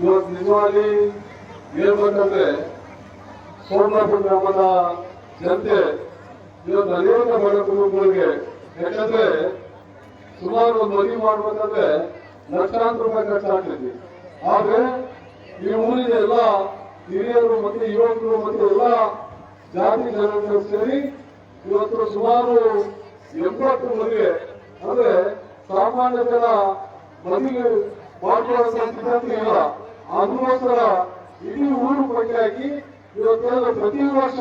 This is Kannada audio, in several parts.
ಇವತ್ತು ನಿಜವಾಗಿ ಹೇಳ್ಬೇಕಂದ್ರೆ ಸೋಮನಾಪುರ ಗ್ರಾಮದ ಜನತೆ ಇವತ್ತು ಅನೇಕ ಬಡ ಕುಟುಂಬಗಳಿಗೆ, ಯಾಕಂದ್ರೆ ಸುಮಾರು ಒಂದು ಮದುವೆ ಮಾಡ್ಬೇಕಂದ್ರೆ ಲಕ್ಷಾಂತರ ರೂಪಾಯಿ ಖರ್ಚಾಗ್ತೈತಿ. ಆದ್ರೆ ಈ ಊರಿನ ಎಲ್ಲ ಹಿರಿಯರು ಮತ್ತೆ ಯುವಕರು ಮತ್ತೆ ಎಲ್ಲ ಜಾತಿ ಜನರು ಸೇರಿ ಇವತ್ತು ಸುಮಾರು 80 ಮದುವೆ, ಅಂದ್ರೆ ಸಾಮಾನ್ಯ ಜನ ಮದುವೆ ಮಾಡ್ಕೊಳ್ಳೋ ಇಲ್ಲ. ಅದಕ್ಕೋಸ್ಕರ ಇಡೀ ಊರು ಪಟ್ಟಿ ಹಾಕಿ ಇವತ್ತೇನು ಪ್ರತಿ ವರ್ಷ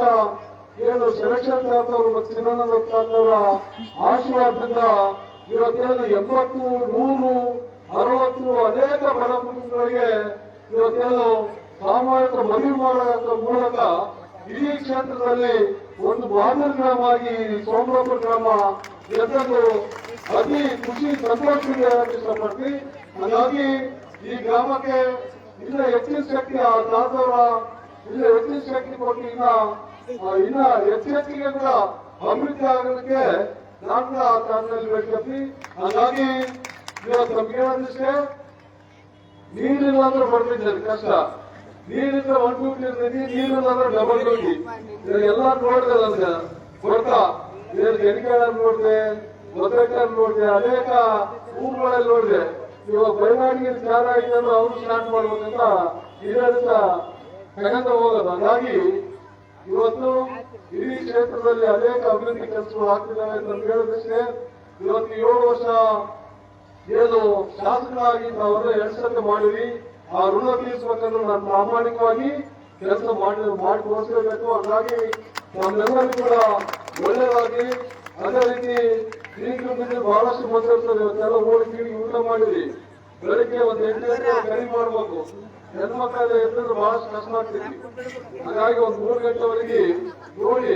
ಏನು ಸೆಲೆಕ್ಷನ್ ಆಗ್ತವ್ರು ಮತ್ತು ಚಿನ್ನಾನಂದವರ ಆಶೀರ್ವಾದದಿಂದ ಇವತ್ತೇನು 80, 100, 60 ಅನೇಕ ಬಡ ಕುಟುಂಬಗಳಿಗೆ ಇವತ್ತೇನು ಸಾಮಾಜಿಕ ಮದುವೆ ಮಾಡುವ ಮೂಲಕ ಇಡೀ ಕ್ಷೇತ್ರದಲ್ಲಿ ಒಂದು ಮಾದರಿ ಗ್ರಾಮ ಆಗಿ ಸೋಮನಾಪುರ ಗ್ರಾಮ ಎದ್ದು ಅತಿ ಖುಷಿ ಸಂತೋಷದಿಂದ ಇಷ್ಟಪಡ್ತೀವಿ. ಹಾಗಾಗಿ ಈ ಗ್ರಾಮಕ್ಕೆ ಇನ್ನ ಹೆಚ್ಚಿನ ಶಕ್ತಿ ಆ ದಾಸವರ ಇನ್ನ ಹೆಚ್ಚಿನ ಶಕ್ತಿ ಕೊಟ್ಟು ಇನ್ನ ಹೆಚ್ಚಿಗೆ ಕೂಡ ಅಭಿವೃದ್ಧಿ ಆಗೋದಕ್ಕೆ ನಾನು ಆ ಕಾರಣದಲ್ಲಿ ಬೇಡ್ಕೊಳ್ತೀವಿ. ಹಾಗಾಗಿ ಇವತ್ತು ನಮ್ಗೆ ಏನಂದಿಷ್ಟೇ, ನೀರಿಲ್ಲ ಅಂದ್ರೆ ಬರ್ತಿದ್ದಾರೆ ಕಷ್ಟ, ನೀರಿದ್ರೆ 150 ಇರ್ತೈತಿ, ನೀರಿಲ್ಲ ಅಂದ್ರೆ ಡಬಲ್ ಹೋಗಿ ಎಲ್ಲ ನೋಡಿದೆ ನನ್ಗೆ ಗೊತ್ತಾ. ಎಣಿಕೆಳ ನೋಡಿದೆ, ಮೊದಲಕಾರ್ ನೋಡಿದೆ, ಅನೇಕ ಊರುಗಳಲ್ಲಿ ನೋಡಿದೆ. ಇವಾಗ ಬೈನಾಡಿಗೆ ಚಾರ ಆಗಿದೆ ಅಂದ್ರೆ ಅವರು ಸ್ಟಾರ್ಟ್ ಮಾಡ್ಬೇಕಂತ ಇದರಿಂದ ತಗೊಂಡು ಹೋಗೋದು. ಹಾಗಾಗಿ ಇವತ್ತು ಇಡೀ ಕ್ಷೇತ್ರದಲ್ಲಿ ಅನೇಕ ಅಭಿವೃದ್ಧಿ ಕೆಲಸಗಳು ಆಗ್ತಿದ್ದಾವೆ ಅಂತ ಹೇಳಿದಷ್ಟೇ. ಇವತ್ತು 7 ವರ್ಷ ಏನು ಶಾಸಕರಾಗಿ ನಾವೆಲ್ಲ 2 ಸತಿ ಮಾಡಿದ್ವಿ. ಆ ಋಣ ತೀರಿಸಬೇಕಂದ್ರೆ ನಾನು ಪ್ರಾಮಾಣಿಕವಾಗಿ ಕೆಲಸ ಮಾಡಿ ತೋರಿಸಬೇಕು. ಹಾಗಾಗಿ ನಮ್ಮೆಲ್ಲರಿಗೂ ಕೂಡ ಒಳ್ಳೆಯದಾಗಿ, ಅದೇ ರೀತಿ ಈಗಲೂ ಬಿದ್ದು ಬಹಳಷ್ಟು ಮಂದಿ ಇರ್ತದೆ. ಇವತ್ತೆಲ್ಲ ಓಡಿ ಕೀಳಿ ಊಟ ಮಾಡಿದ್ವಿ. ಬೆಳಿಗ್ಗೆ ಒಂದು 8 ಗಂಟೆ ಕರಿ ಮಾಡ್ಬೇಕು. ಹೆಣ್ಮಕ್ಳ ಎತ್ತಿದ್ರೆ ಬಹಳಷ್ಟು ಕಷ್ಟ ಆಗ್ತೈತಿ. ಹಾಗಾಗಿ ಒಂದು 3 ಗಂಟೆವರೆಗೆ ನೋಡಿ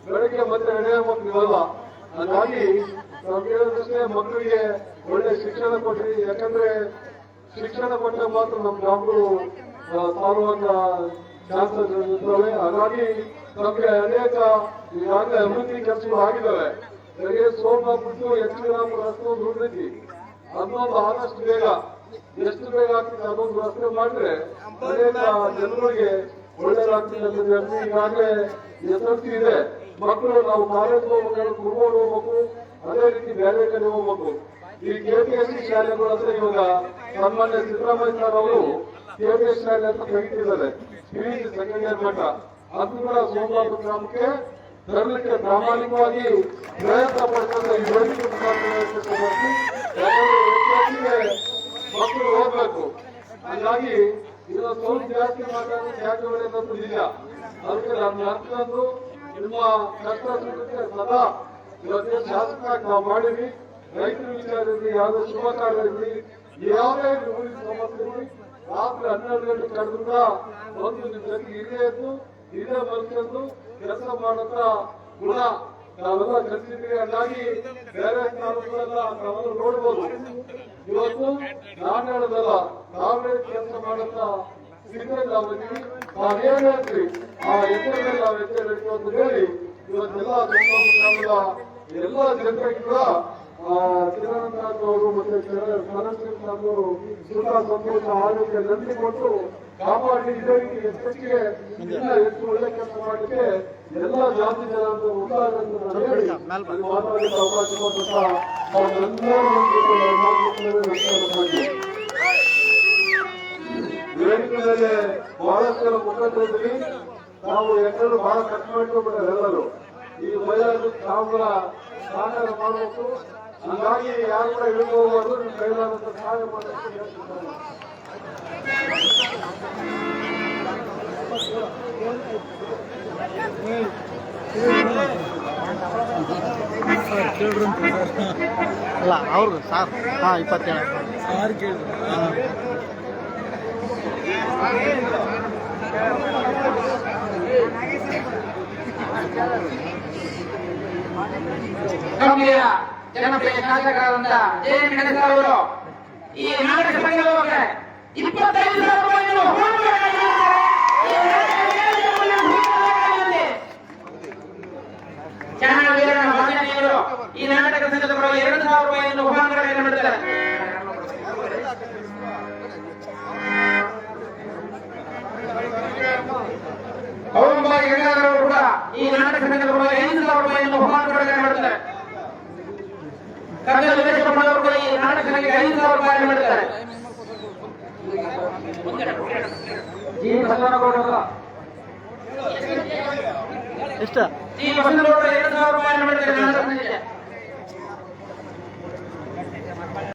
ಬೆಳಿಗ್ಗೆ ಮತ್ತೆ ಎಣೆ ಮಕ್ಕಳಿವಲ್ಲ. ಹಾಗಾಗಿ ನಾವು ಕೇಳಿದಷ್ಟೇ ಮಕ್ಕಳಿಗೆ ಒಳ್ಳೆ ಶಿಕ್ಷಣ ಕೊಟ್ರಿ. ಯಾಕಂದ್ರೆ ಶಿಕ್ಷಣ ಕೊಟ್ಟ ಮಾತ್ರ ನಮ್ಮ ಗ್ರಾಮಗಳು ಸಾರುವಂತ ಚಾನ್ಸಸ್ ಇರ್ತವೆ. ಹಾಗಾಗಿ ನಮ್ಗೆ ಅನೇಕ ಈಗಾಗಲೇ ಅಭಿವೃದ್ಧಿ ಕೆಲಸಗಳು ಆಗಿದ್ದಾವೆ. ಸೋಮನಾಪುರ ಹೆಚ್ಚಿನ ರಸ್ತೆ ದುಡ್ಡೈತಿ. ಅದೊಂದು ಆದಷ್ಟು ಬೇಗ, ಎಷ್ಟು ಬೇಗ ಆಗ್ತದೆ ಅದೊಂದು ರಸ್ತೆ ಮಾಡಿದ್ರೆ ಅನೇಕ ಜನರಿಗೆ ಒಳ್ಳೇದಾಗ್ತದೆ ಅಂತ ಹೇಳಿ ಈಗಾಗಲೇ ಎಸ್ಎಲ್ಸಿ ಇದೆ. ಮಕ್ಕಳು ನಾವು ಕಾಲೇಜ್ ಹೋಗ್ಬೇಕು, ಕುರ್ಗೋಡ್ ಹೋಗ್ಬೇಕು, ಅದೇ ರೀತಿ ಬೇರೆ ಕಡೆ ಹೋಗ್ಬೇಕು. ಈ ಕೆಪಿಎಸ್ಸಿ ಶಾಲೆಗಳು ಅಂದ್ರೆ ಇವಾಗ ಸನ್ಮಾನ್ಯ ಸಿದ್ದರಾಮಯ್ಯ ಸರ್ ಅವರು ಕೆಪಿಎಸ್ ಶಾಲೆ ಅಂತ ತೆಗಿತಿದ್ದಾರೆ, ಸೆಕೆಂಡ್ ಇಯರ್ ಮಟ್ಟ. ಅದು ಕೂಡ ಸೋಮನಾಪುರ ಗ್ರಾಮಕ್ಕೆ ತರಲಿಕ್ಕೆ ಪ್ರಾಮಾಣಿಕವಾಗಿ ಪ್ರಯತ್ನ ಪಡ್ಕೊಂಡು ಈ ವೇದಿಕೆ ಮಕ್ಕಳು ಹೋಗ್ಬೇಕು. ಹಾಗಾಗಿ ಇದನ್ನ ಸ್ವಲ್ಪ ಜಾಸ್ತಿ ಮಾತಾಡೋದು ಯಾಕೆ ಒಳ್ಳೆಯದಂತೂ ನಿಜ. ಅದಕ್ಕೆ ನಾನು ಅರ್ಥಂದು ನಿಮ್ಮ ಕಷ್ಟ ಸುಖಕ್ಕೆ ಸದಾ ಇವತ್ತೇ ಶಾಸಕರಾಗಿ ನಾವು ಮಾಡಿದ್ವಿ. ರೈತರ ವಿಚಾರ ಇರಲಿ, ಯಾವುದೇ ಶುಭ ಕಾರ್ಯ ಇರಲಿ, ಯಾವುದೇ ಊರಿಗೆ ಸಮಸ್ಯೆ ಇರಲಿ, ರಾತ್ರಿ 12 ಗಂಟೆ ಕಳೆದ್ರಿಂದ ಒಂದು ನಿಮ್ಮ ಜೊತೆಗೆ ಇದೇ ಮನಸ್ಸನ್ನು ಕೆಲಸ ಮಾಡಂತ ಗುಣ ನಾವೆಲ್ಲ ಕಲಿತಿದ್ದೀವಿ. ಹಾಗಾಗಿ ಬೇರೆ ತಾಲೂಕುಗಳೆಲ್ಲ ನಾವೆಲ್ಲ ನೋಡ್ಬೋದು. ಇವತ್ತು ನಾನು ಹೇಳೋದಲ್ಲ, ನಾವೇ ಕೆಲಸ ಮಾಡಂತ ಸ್ಥಿತಿಯಲ್ಲಿ ನಾವಿದ್ದೀವಿ. ನಾವೇನ್ ಹೇಳ್ತೀವಿ ಆ ಹೆಸರಲ್ಲಿ ನಾವು ಹೆಸರು ಹಿಡಿತೀವಿ ಅಂತ ಹೇಳಿ ಇವತ್ತೆಲ್ಲ ಎಲ್ಲ ಜನರಿಗೆ ಕೂಡ ಚಿದಾನಂದ ಅವರು ಮತ್ತೆ ಅವರು ಸುಖ ಸಂತೋಷ ಆರೋಗ್ಯ ನಂಬಿ ಕೊಟ್ಟು ಕಾಪಾಡಿ ಇದೇ ರೀತಿ ಹೆಚ್ಚಿಗೆ ಹೆಚ್ಚು ಒಳ್ಳೆ ಕೆಲಸ ಮಾಡಲಿಕ್ಕೆ ಎಲ್ಲ ಜಾತಿ ಜನಾಂಗ ಮಾತಾಡಲಿಕ್ಕೆ ಅವಕಾಶ ಕೊಟ್ಟಂತ ವೇದಿಕೆಯಲ್ಲಿ ಬಹಳಷ್ಟು ಜನ ಮುಖಂಡರಿದ್ದೀವಿ. ನಾವು ಎಲ್ಲರೂ ಬಹಳ ಖರ್ಚು ಮಾಡ್ಕೊಂಡ್ಬಿಟ್ಟಾರೆ ಎಲ್ಲರೂ. ಈ ಮಹಿಳೆಯರು ತಾವುಗಳ ಸಹಕಾರ ಮಾಡಬೇಕು. ಹೀಗಾಗಿ ಯಾರು ಕೂಡ ಇಳಿದು ಹೋಗೋದು ನಿಮ್ಮ ಕೈಲಾದಂತ ಸಹಾಯ ಮಾಡಬೇಕು ಹೇಳ್ತಿದ್ದಾರೆ. ಅಲ್ಲ ಅವ್ರು ಸಾರ್ 27 ಸಾರ್ ಕೇಳಿದ್ರು. ಜನಪ್ರಿಯ ಶಾಸಕರಾದಂತ ಜೆ.ಎನ್. ಗಣೇಶ ಅವರು ಈ ನಾಟಕ ಸಂಘಕ್ಕೆ 25,000 ರೂಪಾಯಿಯನ್ನು ಚಹಾ ವೀರಣ್ಣ ಮಗನೆಯವರು ಈ ನಾಟಕ ಸಂಘದ ಪರವಾಗಿ 2,000 ರೂಪಾಯಿಯನ್ನು ಉಪಹಾರಗಳನ್ನು ನೀಡುತ್ತಾರೆ. ನಾಟಕ ಸಂಘದ ಪರವಾಗಿ 5,000 ರೂಪಾಯಿಯನ್ನು ಬಹುಮಾನ ಬಿಡುಗಡೆ ಮಾಡುತ್ತಾರೆ. ಕರ್ನಲ್ ವೀರೇಶ್ವರಪ್ಪ ಅವರು ಈ ನಾಟಕ ಸಂಘಕ್ಕೆ 5,000 ರೂಪಾಯಿ ಮಾಡುತ್ತಾರೆ. ಜಿ ಬಸವನಗೌಡರು ಎಷ್ಟ ಜಿ ಬಸವನಗೌಡರು 2,000 ರೂಪಾಯಿ ಮಾಡುತ್ತಾರೆ ನಾಟಕ ಸಂಘಕ್ಕೆ.